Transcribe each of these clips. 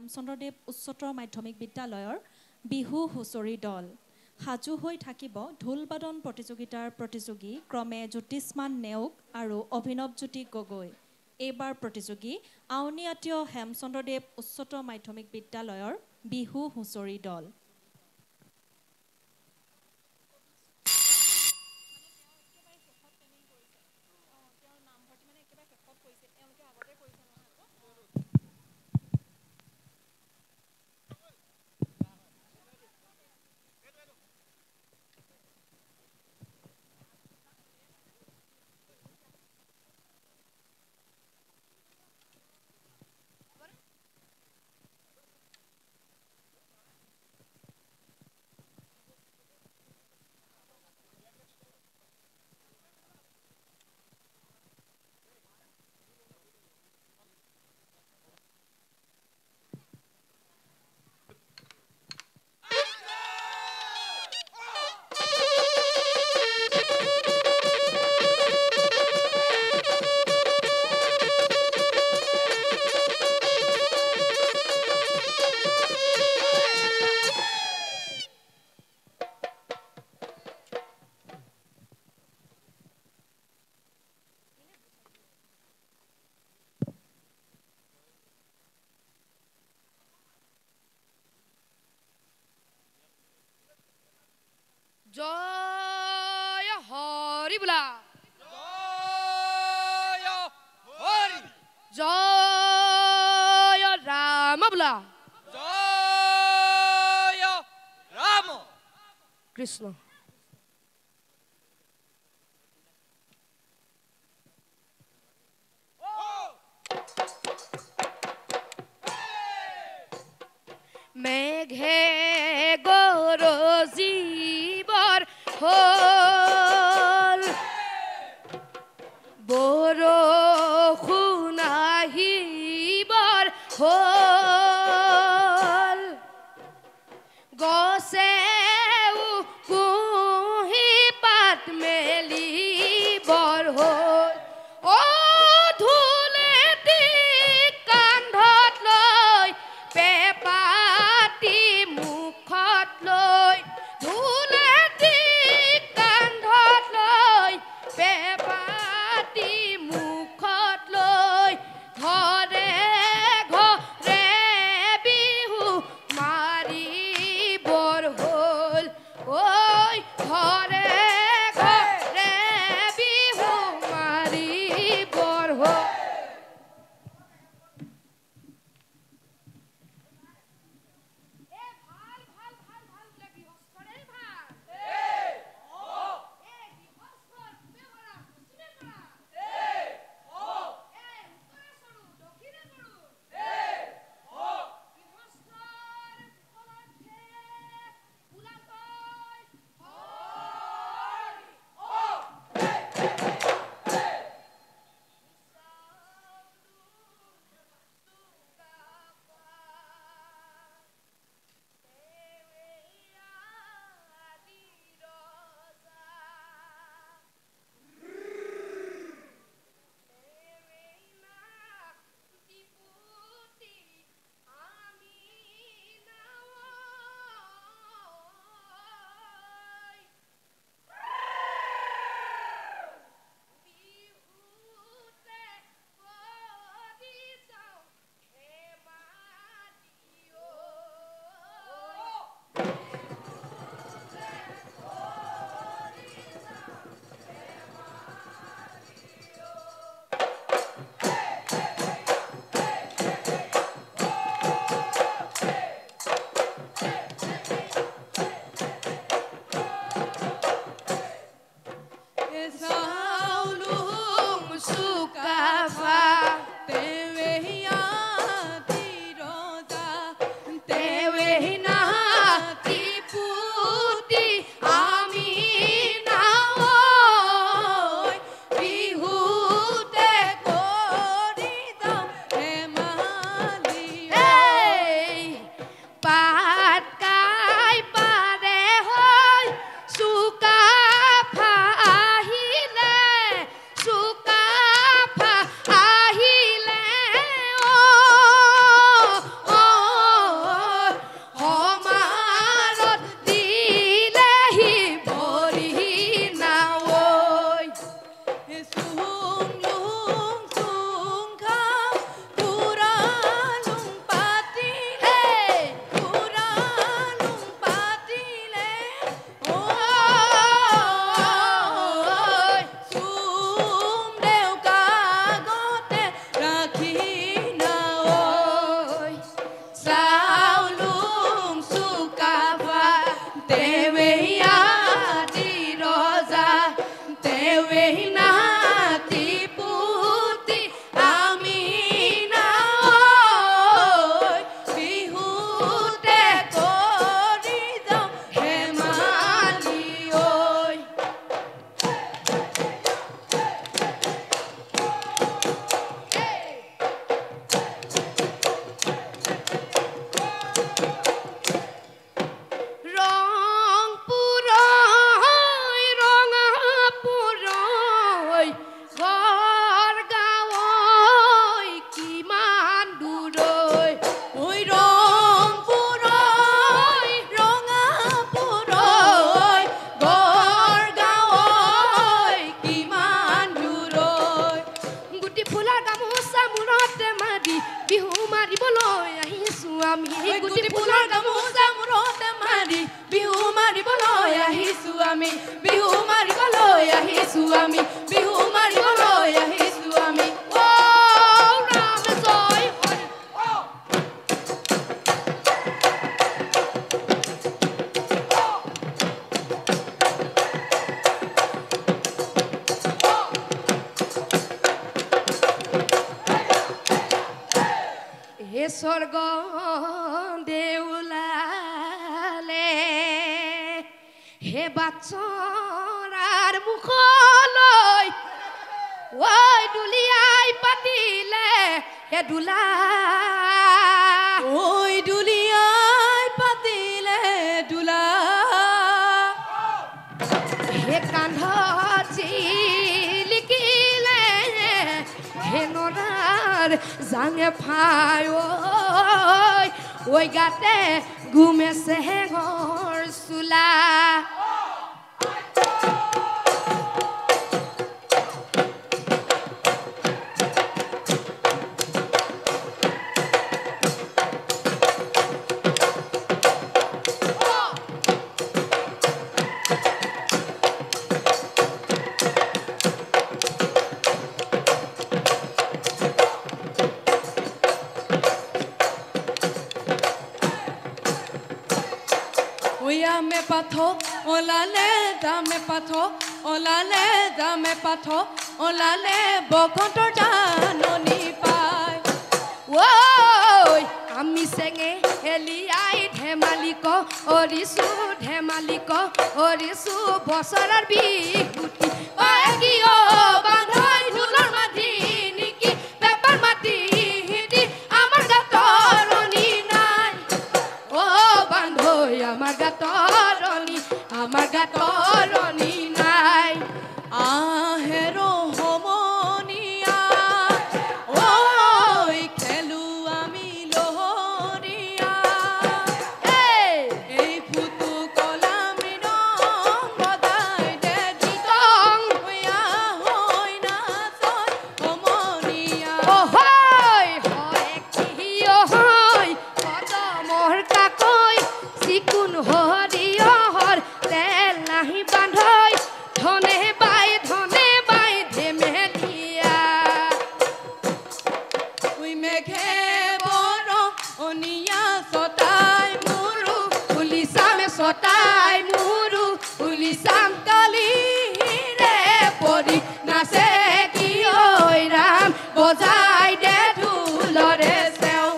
হেমচন্দ্ৰদেৱ উচ্চতৰ মাধ্যমিক বিদ্যালয়ৰ বিহু হুঁচৰি দল সাজু হৈ থাকিব ঢোল-বাদন প্ৰতিযোগিতাৰ প্ৰতিযোগী ক্ৰমে জ্যোতিষ্মান নেওগ আৰু অভিনৱজ্যোতি গগৈ। এইবাৰ প্ৰতিযোগী আউনীআটীয় হেমচন্দ্ৰদেৱ উচ্চতৰ মাধ্যমিক বিদ্যালয়ৰ বিহু হুঁচৰি দল। জয় হৰি বোলা জয় ৰাম বোলা জয় ৰাম কৃষ্ণ। মেঘে গৰজিবৰ হ'ল বৰষুণ আহিবৰ হ'ল গছেও কুঁহি পাত মেলিবৰ হ'ল অ ধুলেটি কান্ধত লৈ পেপাতি মুখ আমি গুটি ফুলৰ গামোচা মূৰতে মাৰি বিহু মাৰিবলৈ আহিছো আমি বিহু মাৰিবলৈ আহিছো আমি বিহু মাৰিবলৈ আহিছো আমি ও ৰাম জয় হৰি হে স্বৰ্গ দেউলালে হে বাচ্চৰাৰ মুখলৈ ঐ দুলিয়াই পাতিলে হে দুলা ঐ দুলিয়াই পাতিলে দুলা হে কান্ধত জিলিকিলে হে নৰাৰ জাঙে ফাই ঐ গাতে ঘুমেছে ঘৰ চোলা me patho olale dame patho olale dame patho olale bokontor janoni pai oi ami senge eliai dhemaliko orisu bosarar bihuti paegio bandhoi dhulor mati niki bepar mati hiti amar gatoroni nai o bandhoi amar gatoroni nai ahero homonia oi khelu ami lohoria ei putu kolamino bodai de tong hoya hoina son homonia ohoi hoy ki ohoi kodamor kakoi sikun horiyo hor tel nahi bandhoi dhone bai dhemeliya oi meghe boro onia sotai muru ulisam sotai muru ulisam kali re pori nase ki oi ram bojai de dhulore seu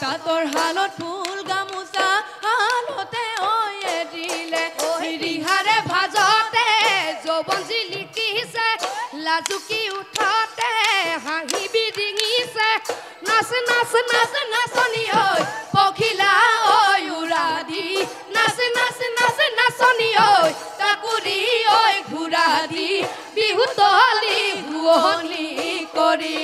তাঁতৰ শালত ফুল গামোচা হালতে ঐয়ে দিলে ৰিহাৰে ভাজতে যৌৱন জিলিকিছে লাজুকি উঠতে হাঁহি বিৰিঙিছে নাচ নাচ নাচ নাচনি ঐ পখিলা ঐ উৰা দি নাচ নাচ নাচ নাচনি ঐ তাকুৰি ঐ ঘূৰা দি বিহু তলি শুৱনি কৰি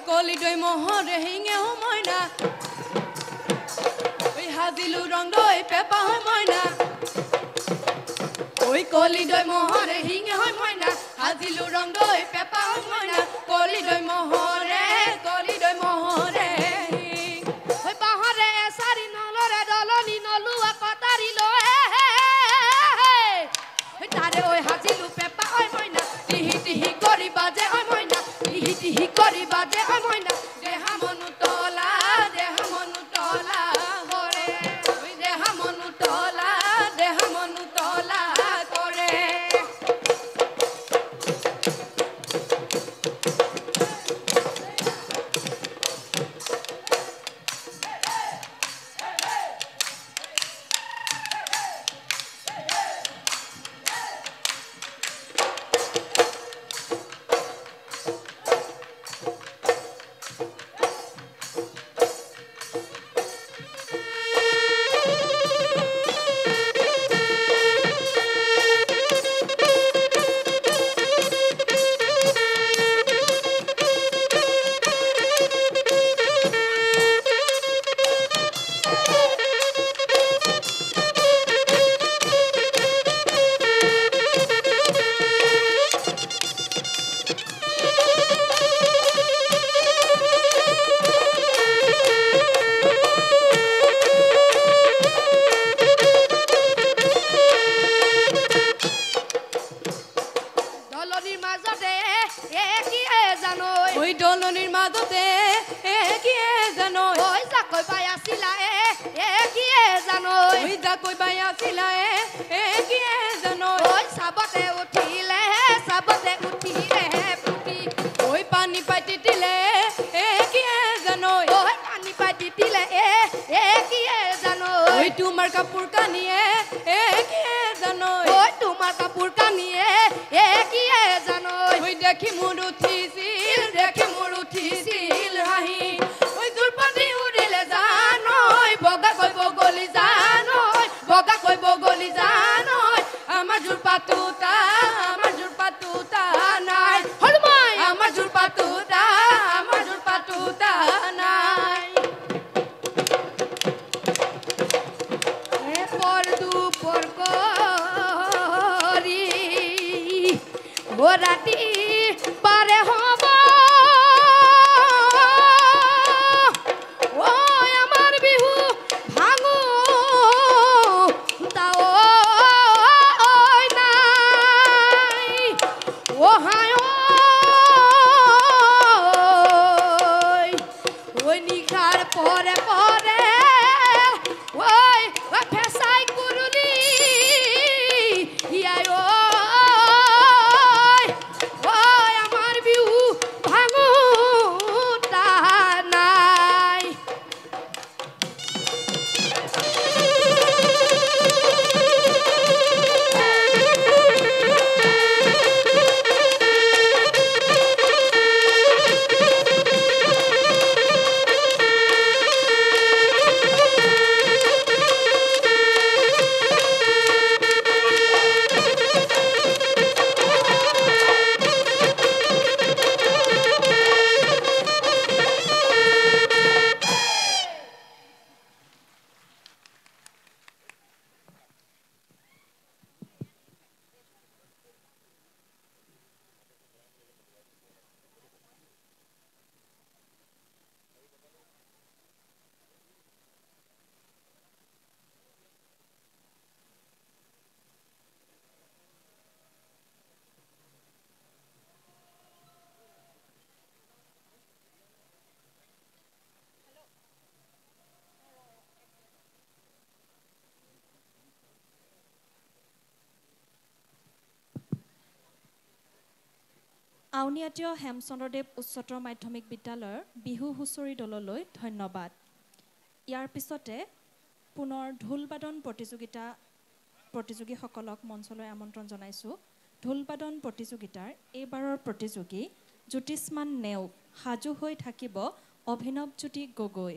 কলিদৈ মহৰে হিঙে মইনা হাজিলো ৰং দৈ পেপা মইনা কলিদৈ মহৰে হিঙে হয় মইনা হাজিলো ৰং দৈ পেপা হয় মইনা কলিদৈ মহৰে ঐ বাহৰে এচাৰি নলৰে দলনি নলুৱা কটাৰি লৈ তাৰে ঐ হাজিলো পেপা হয় মইনা টিহি টিহি কৰি বাজে হয় মইনা টিহি টিহি কৰি বাজে হয় মইনা দেহা মনু তলা কৰে দেহা মনু তলা কৰে দলনিৰ মাজতে একিয়ে জানৈ ঐ দলনিৰ মাজতে একিয়ে জানৈ ঐ জাকৈ বাই আছিলা একিয়ে জানৈ ঐ জাকৈ বাই আছিলা একিয়ে জানৈ ঐ চাবতে উঠিলে পুতি ঐ পানী পাই তিতিলে একিয়ে জানৈ ঐ পানী পাই তিতিলে একিয়ে জানৈ ঐ তোমাৰ কাপোৰ কানিয়ে একিয়ে জানৈ ঐ তোমাৰ কাপোৰ কানিয়ে একিয়ে জানৈ ঐ দেখি মোৰ উঠিছিল হাঁহি ঐ দুৰ্পতি উৰিলে জানৈ বগাকৈ বগলী জানৈ আমাৰ জোৰ পাতোতা নাই হলমাই আমাৰ জোৰ পাতোতা নাই পৰ দুপৰ কৰি ও ৰাতি পাৰে হ'ব ঐ আমাৰ বিহু ভাঙো তাঐ নাই ও হায় ঐ নিশাৰ পৰে ঐ ফেঁচাই কুৰুলি হিয়াই ঐ আমাৰ বিহু ভাঙো নাই আউনীআটীয় হেমচন্দ্ৰদেৱ উচ্চতৰ মাধ্যমিক বিদ্যালয়ৰ বিহু হুঁচৰি দললৈ ধন্যবাদ। ইয়াৰ পিছতে পুনৰ ঢোলবাদন প্ৰতিযোগীসকলক মঞ্চলৈ আমন্ত্ৰণ জনাইছোঁ। ঢোলবাদন প্ৰতিযোগিতাৰ এইবাৰৰ প্ৰতিযোগী জ্যোতিষ্মান নেওগ, সাজু হৈ থাকিব অভিনৱজ্যোতি গগৈ।